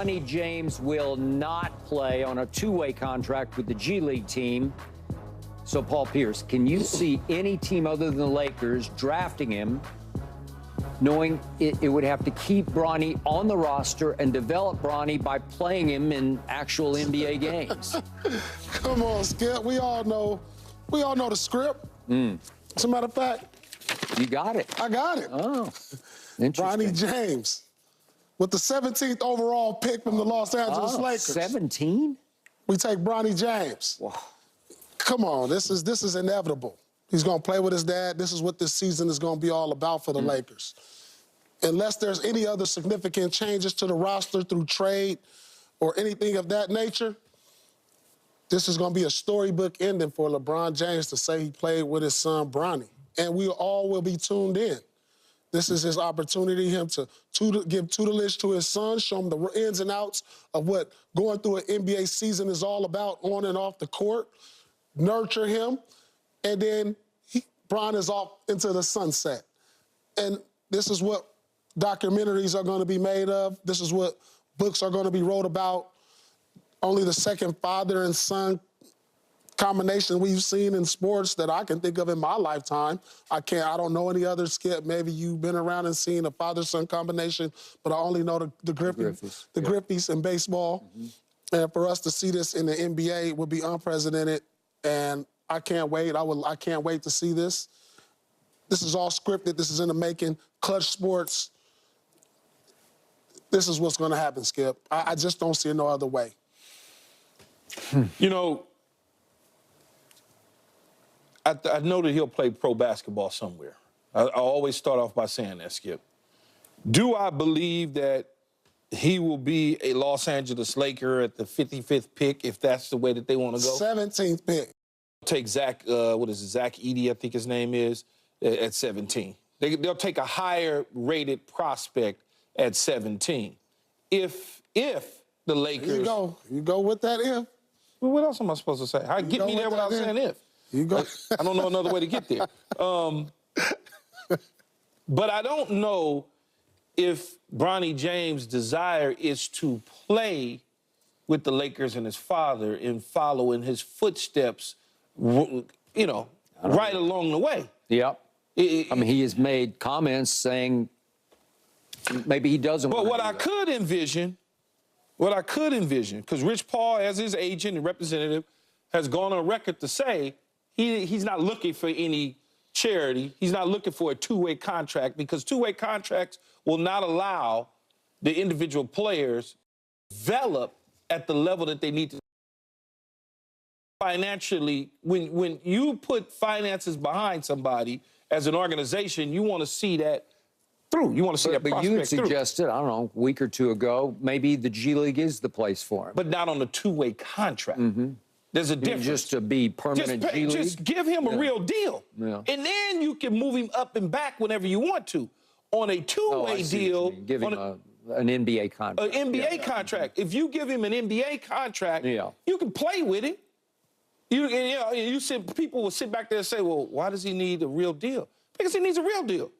Bronny James will not play on a two-way contract with the G League team. So, Paul Pierce, can you see any team other than the Lakers drafting him, knowing it would have to keep Bronny on the roster and develop Bronny by playing him in actual NBA games? Come on, Skip. We all know the script. As a matter of fact, you got it. I got it. Oh, interesting. Bronny James with the 17th overall pick from the Los Angeles Lakers. 17? We take Bronny James. Wow. Come on, this is inevitable. He's going to play with his dad. This is what this season is going to be all about for the Lakers. Unless there's any other significant changes to the roster through trade or anything of that nature, this is going to be a storybook ending for LeBron James to say he played with his son, Bronny. And we all will be tuned in. This is his opportunity, him to give tutelage to his son, show him the ins and outs of what going through an NBA season is all about on and off the court, nurture him, and then Bron is off into the sunset. And this is what documentaries are going to be made of. This is what books are going to be wrote about. Only the second father and son combination we've seen in sports that I can think of in my lifetime. I don't know any other, Skip. Maybe you've been around and seen a father-son combination, but I only know the Griffeys in baseball. And for us to see this in the NBA would be unprecedented. And I can't wait. I can't wait to see this. This is all scripted. This is in the making. Clutch Sports. This is what's going to happen, Skip. I just don't see it no other way. You know, I know that he'll play pro basketball somewhere. I always start off by saying that, Skip. Do I believe that he will be a Los Angeles Laker at the 55th pick if that's the way that they want to go? 17th pick. Take Zach, Zach Edey, I think his name is, at 17. They'll take a higher rated prospect at 17. If the Lakers... There you go. You go with that if. Well, what else am I supposed to say? Get me there without saying if. You go. I don't know another way to get there. But I don't know if Bronny James' desire is to play with the Lakers and his father and follow in his footsteps, you know, right along the way. Yep. I mean, he has made comments saying maybe he doesn't want to. But what I could envision, because Rich Paul, as his agent and representative, has gone on record to say he's not looking for any charity. He's not looking for a two-way contract because two-way contracts will not allow the individual players to develop at the level that they need to. Financially, when you put finances behind somebody as an organization, you want to see that through. You want to see that prospect through. But you suggested, I don't know, a week or two ago, maybe the G League is the place for him. But not on a two-way contract. There's a difference. Just to be permanent G League? Just give him a real deal. Yeah. And then you can move him up and back whenever you want to. On a two-way deal. Give him an NBA contract. An NBA contract. If you give him an NBA contract, you can play with it. People will sit back there and say, well, why does he need a real deal? Because he needs a real deal.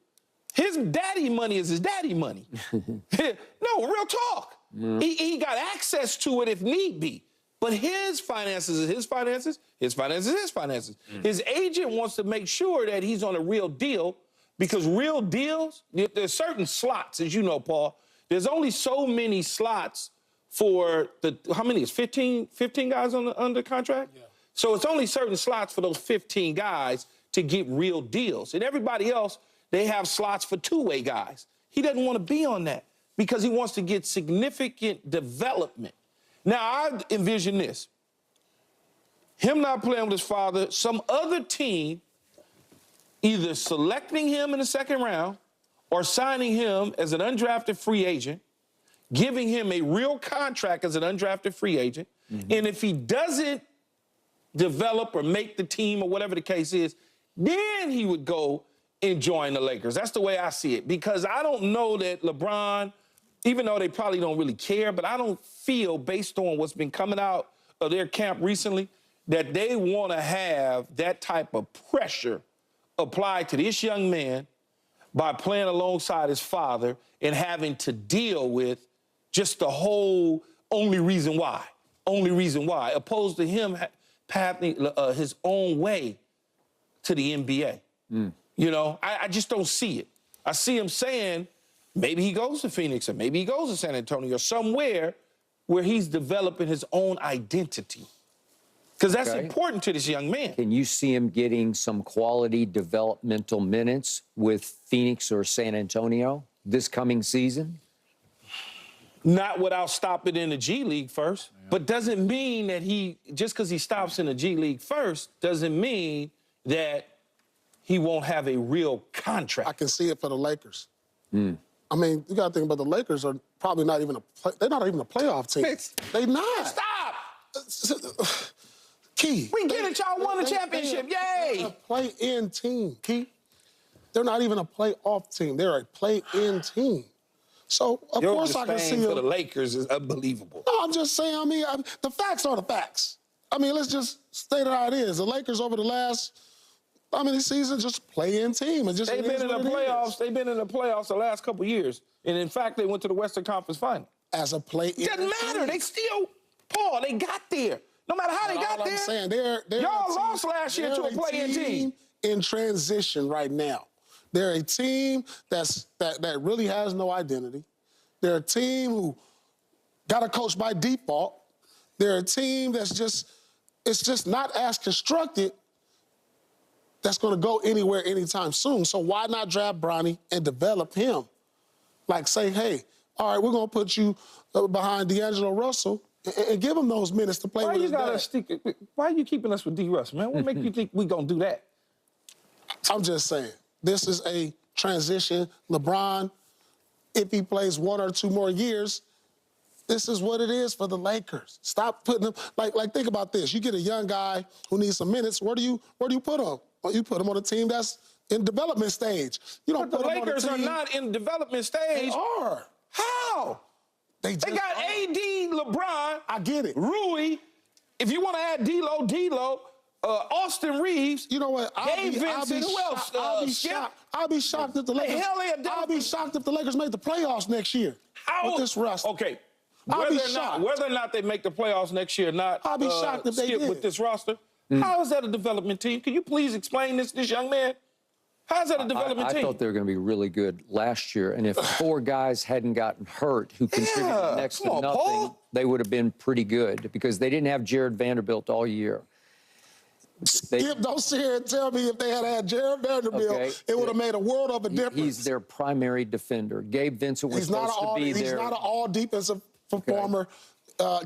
His daddy money is his daddy money. No, real talk. He got access to it if need be. But his finances is his finances, his finances is his finances. His agent wants to make sure that he's on a real deal because real deals, there's certain slots, as you know, Paul. There's only so many slots for how many is 15 guys under contract? Yeah. So it's only certain slots for those 15 guys to get real deals. And everybody else, they have slots for two-way guys. He doesn't want to be on that because he wants to get significant development. Now, I envision this. Him not playing with his father, some other team either selecting him in the second round or signing him as an undrafted free agent, giving him a real contract as an undrafted free agent, and if he doesn't develop or make the team or whatever the case is, then he would go and join the Lakers. That's the way I see it, because I don't know that LeBron, even though they probably don't really care, but I don't feel, based on what's been coming out of their camp recently, that they want to have that type of pressure applied to this young man by playing alongside his father and having to deal with just the whole only reason why, opposed to him pathing his own way to the NBA. You know, I just don't see it. I see him saying maybe he goes to Phoenix or maybe he goes to San Antonio or somewhere where he's developing his own identity. Because that's important to this young man. Can you see him getting some quality developmental minutes with Phoenix or San Antonio this coming season? Not without stopping in the G League first. Yeah. But doesn't mean that just because he stops in the G League first, doesn't mean that he won't have a real contract. I can see it for the Lakers. I mean, you got to think about the Lakers are probably not even they're not even a playoff team. They're not. Stop! Key. We get it, y'all won the championship. Yay! They're a play-in team, Key. They're not even a playoff team. They're a play-in team. So, of course, I can see for the Lakers is unbelievable. No, I'm just saying, I mean, the facts are the facts. I mean, let's just state it how it is. The Lakers over the last, seasons just play-in team. And just They've been in the playoffs. They've been in the playoffs the last couple of years. And, in fact, they went to the Western Conference Final. As a play-in Doesn't matter. team. They still, Paul, they got there. No matter how they got there. I'm saying, they're y'all lost last year to a play-in team. In transition right now. They're a team that really has no identity. They're a team who got a coach by default. They're a team that's just not as constructed that's going to go anywhere anytime soon. So why not draft Bronny and develop him? Like say, hey, all right, we're going to put you behind D'Angelo Russell and give him those minutes to play with his dad. Why are you keeping us with D. Russ, man? What make you think we going to do that? I'm just saying, this is a transition. LeBron, if he plays 1 or 2 more years, this is what it is for the Lakers. Stop putting them, like think about this. You get a young guy who needs some minutes, where do you put him? Well, you put him on a team that's in development stage. You don't but put the him on a Lakers team. are not in development stage. They are. How? They got AD, LeBron. I get it. Rui. If you want to add D'Lo, Austin Reeves. You know what? Gabe Vincent. Who else? I'll be shocked if the Lakers. I'll be shocked if the Lakers make the playoffs next year with this roster. Okay. Whether or not they make the playoffs next year, I'll be shocked if they did. With this roster. How is that a development team? Can you please explain this young man? How is that a development team? I thought they were going to be really good last year, and if 4 guys hadn't gotten hurt who contributed next to nothing, Paul. they would have been pretty good because they didn't have Jared Vanderbilt all year. Don't sit here and tell me if they had Jared Vanderbilt, it would have made a world of a difference. He's their primary defender. Gabe Vincent was supposed to be there. He's not an all-defensive performer.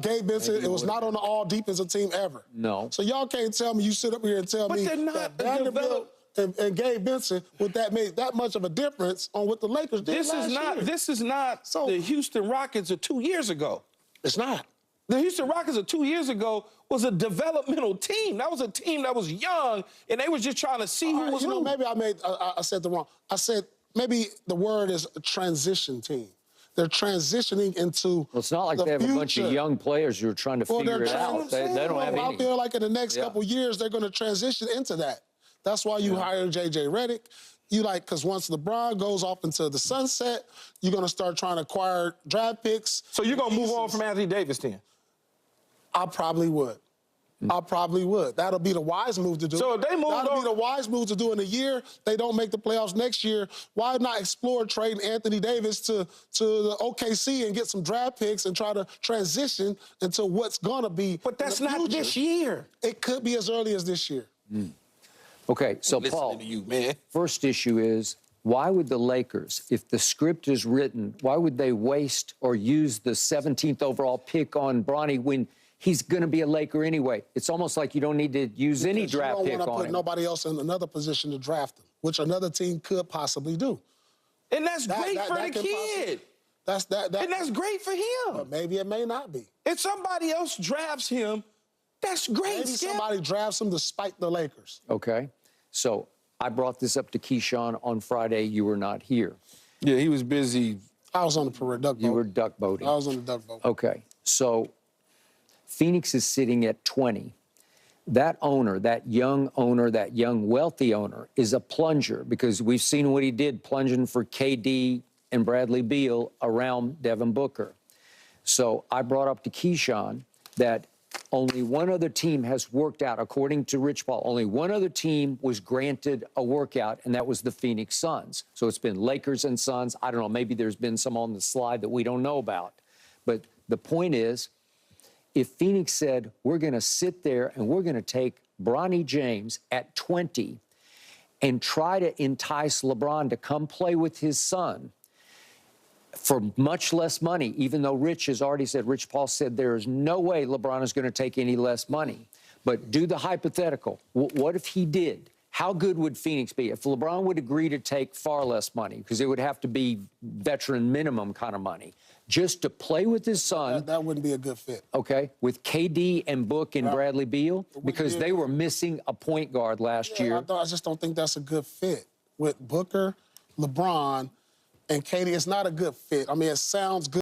Gabe Vincent, it was not on the all-defensive team ever. No. So y'all can't tell me, you sit up here and tell me that Vanderbilt and Gabe Vincent would that make that much of a difference on what the Lakers did last year. This is not the Houston Rockets of 2 years ago. It's not. The Houston Rockets of 2 years ago was a developmental team. That was a team that was young, and they was just trying to see who was who. Maybe I said the wrong. I said maybe the word is a transition team. They're transitioning into Well, it's not like they have a bunch of young players who are trying to figure it out. They don't have any. I feel like in the next couple years, they're going to transition into that. That's why you hire J.J. Redick. Because once LeBron goes off into the sunset, you're going to start trying to acquire draft picks. So you're going to move on from Anthony Davis then? I probably would. That'll be the wise move to do. So if they move That'll be the wise move to do in a year. They don't make the playoffs next year. Why not explore trading Anthony Davis to the OKC and get some draft picks and try to transition into what's going to be But that's not this year. It could be as early as this year. Okay, so Paul, to you, man. First issue is, why would the Lakers, if the script is written, why would they waste or use the 17th overall pick on Bronny when he's going to be a Laker anyway? It's almost like you don't need to use any draft pick on him. You don't want to put nobody else in another position to draft him, which another team could possibly do. And that's great for the kid. And that's great for him. But maybe it may not be. If somebody else drafts him, that's great. Maybe somebody drafts him to spite the Lakers. Okay. So I brought this up to Keyshawn on Friday. You were not here. Yeah, he was busy. I was on the duck boat. You were duck boating. I was on the duck boat. Okay. So Phoenix is sitting at 20. That owner, that young wealthy owner, is a plunger because we've seen what he did plunging for KD and Bradley Beal around Devin Booker. So I brought up to Keyshawn that only one other team has worked out, according to Rich Paul, only one other team was granted a workout, and that was the Phoenix Suns. So it's been Lakers and Suns. I don't know, maybe there's been some on the slide that we don't know about. But the point is, if Phoenix said, we're going to sit there and we're going to take Bronny James at 20 and try to entice LeBron to come play with his son for much less money, even though Rich Paul said there is no way LeBron is going to take any less money. But do the hypothetical. What if he did? How good would Phoenix be if LeBron would agree to take far less money? Because it would have to be veteran minimum kind of money, just to play with his son. That wouldn't be a good fit. Okay, with KD and Book and Bradley Beal, because they were missing a point guard last year. I just don't think that's a good fit. With Booker, LeBron, and KD, it's not a good fit. I mean, it sounds good.